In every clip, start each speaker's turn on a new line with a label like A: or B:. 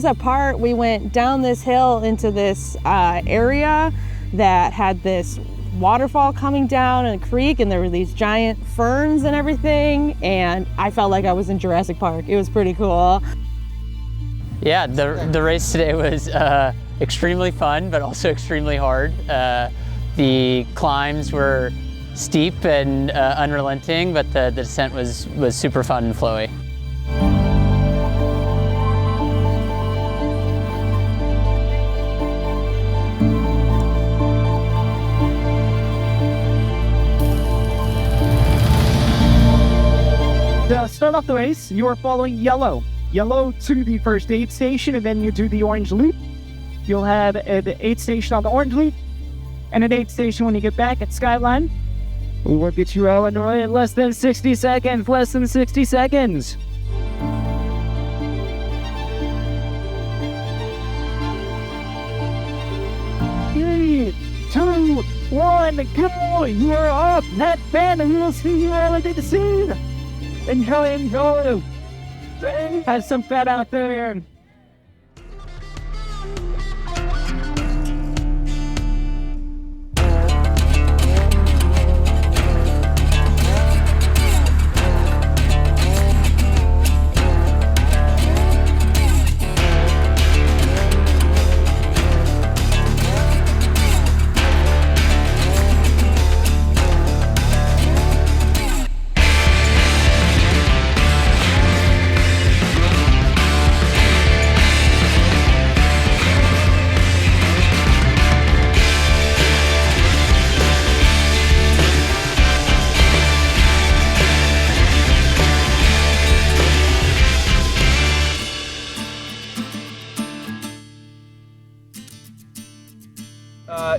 A: was a part, we went down this hill into this area that had this waterfall coming down and a creek, and there were these giant ferns and everything, and I felt like I was in Jurassic Park. It was pretty cool.
B: Yeah, the race today was extremely fun, but also extremely hard. The climbs were steep and unrelenting, but the descent was super fun and flowy.
C: To start off the race, you are following yellow. Yellow to the first aid station, and then you do the orange loop. You'll have an aid station on the orange loop, and an aid station when you get back at Skyline. We'll get you out in less than 60 seconds, less than 60 seconds. 3, 2, 1, go! You are off that band, and we'll see you all at the scene. Enjoy. Have some fun out there.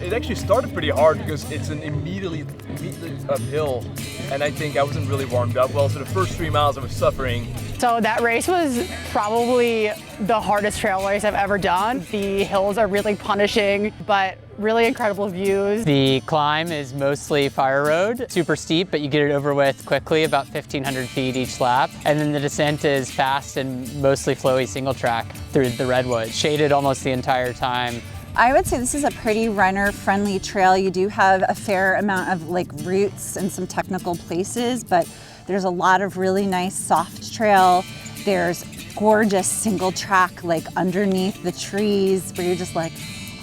D: It actually started pretty hard because it's an immediately uphill, and I think I wasn't really warmed up well, so the first 3 miles I was suffering.
E: So that race was probably the hardest trail race I've ever done. The hills are really punishing, but really incredible views.
B: The climb is mostly fire road, super steep, but you get it over with quickly, about 1,500 feet each lap. And then the descent is fast and mostly flowy single track through the Redwoods, shaded almost the entire time.
F: I would say this is a pretty runner-friendly trail. You do have a fair amount of routes and some technical places, but there's a lot of really nice soft trail. There's gorgeous single track underneath the trees where you're just like,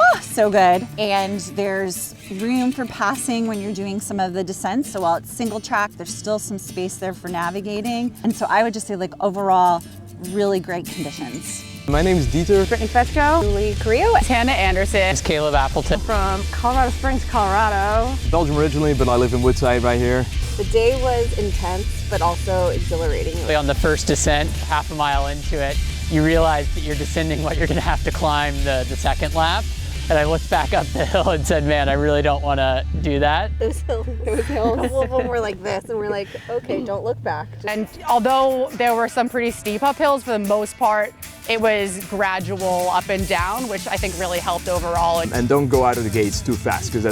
F: oh, so good. And there's room for passing when you're doing some of the descents. So while it's single track, there's still some space there for navigating. And so I would just say overall, really great conditions.
G: My name is Dieter.
H: Brittany Fetchko, Julie Carrillo,
E: Tana Anderson.
B: It's Caleb Appleton.
H: From Colorado Springs, Colorado.
G: Belgium originally, but I live in Woodside right here.
H: The day was intense, but also exhilarating.
B: On the first descent, half a mile into it, you realize that you're descending what you're going to have to climb the second lap. And I looked back up the hill and said, man, I really don't want to do that.
H: It was hills. A couple of them were like this, and we're like, okay, don't look back.
E: And although there were some pretty steep uphills, for the most part, it was gradual up and down, which I think really helped overall.
G: And don't go out of the gates too fast, because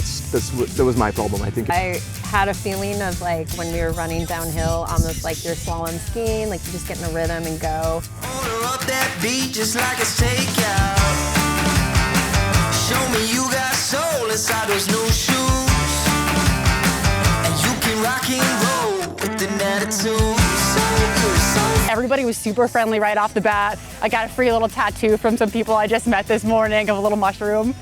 G: that was my problem, I think.
H: I had a feeling of when we were running downhill, almost like you're slalom skiing, you just get in a rhythm and go.
I: Order up that beat just like it's takeout. Show me you got soul inside those new shoes, and you can rock and roll with an attitude.
E: Everybody was super friendly right off the bat. I got a free little tattoo from some people I just met this morning of a little mushroom.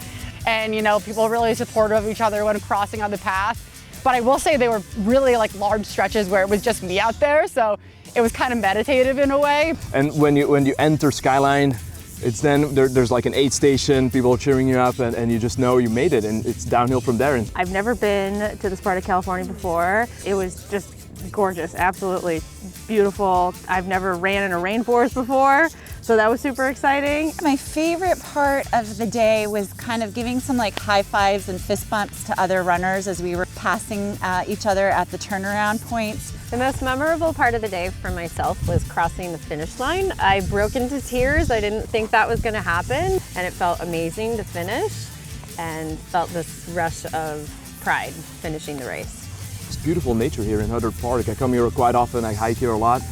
E: And people were really supportive of each other when crossing on the path. But I will say they were really large stretches where it was just me out there, so it was kind of meditative in a way.
G: And when you enter Skyline, it's then there's an aid station, people are cheering you up, and you just know you made it, and it's downhill from there.
A: I've never been to this part of California before. It was just gorgeous, absolutely beautiful. I've never ran in a rainforest before, so that was super exciting.
F: My favorite part of the day was kind of giving some high fives and fist bumps to other runners as we were passing each other at the turnaround points.
H: The most memorable part of the day for myself was crossing the finish line. I broke into tears. I didn't think that was going to happen, and it felt amazing to finish and felt this rush of pride finishing the race.
G: It's beautiful nature here in Huddart Park. I come here quite often, I hike here a lot,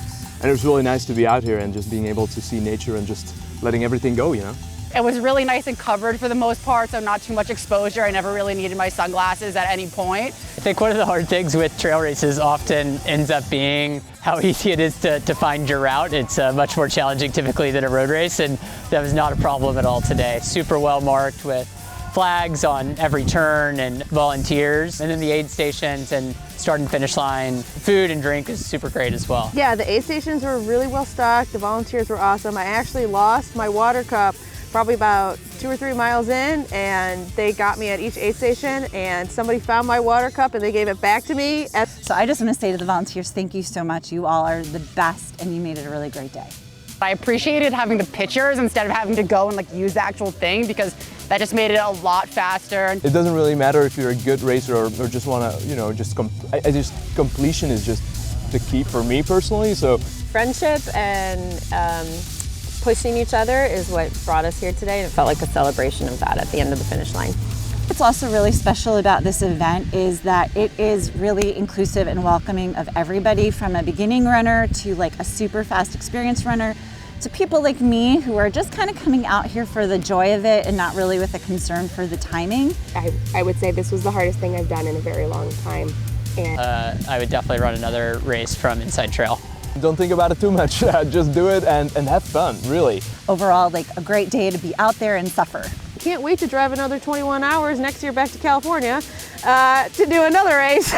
G: and it was really nice to be out here and just being able to see nature and just letting everything go, you know?
E: It was really nice and covered for the most part, so not too much exposure. I never really needed my sunglasses at any point.
B: I think one of the hard things with trail races often ends up being how easy it is to find your route. It's much more challenging typically than a road race, and that was not a problem at all today. Super well marked with flags on every turn and volunteers, and then the aid stations and start and finish line. Food and drink is super great as well.
J: Yeah, the aid stations were really well stocked. The volunteers were awesome. I actually lost my water cup probably about 2 or 3 miles in, and they got me at each aid station, and somebody found my water cup and they gave it back to me.
F: So I just want to say to the volunteers, thank you so much. You all are the best, and you made it a really great day.
E: I appreciated having the pictures instead of having to go and like use the actual thing, because that just made it a lot faster.
G: It doesn't really matter if you're a good racer or just want to, you know, completion is just the key for me personally. So
H: Friendship and pushing each other is what brought us here today, and it felt like a celebration of that at the end of the finish line.
F: What's also really special about this event is that it is really inclusive and welcoming of everybody, from a beginning runner to like a super fast experienced runner, to people like me who are just kind of coming out here for the joy of it and not really with a concern for the timing.
J: I would say this was the hardest thing I've done in a very long time. And
B: I would definitely run another race from Inside Trail.
G: don't think about it too much. Just do it and have fun, really.
F: Overall, like a great day to be out there and suffer.
J: can't wait to drive another 21 hours next year back to California to do another race.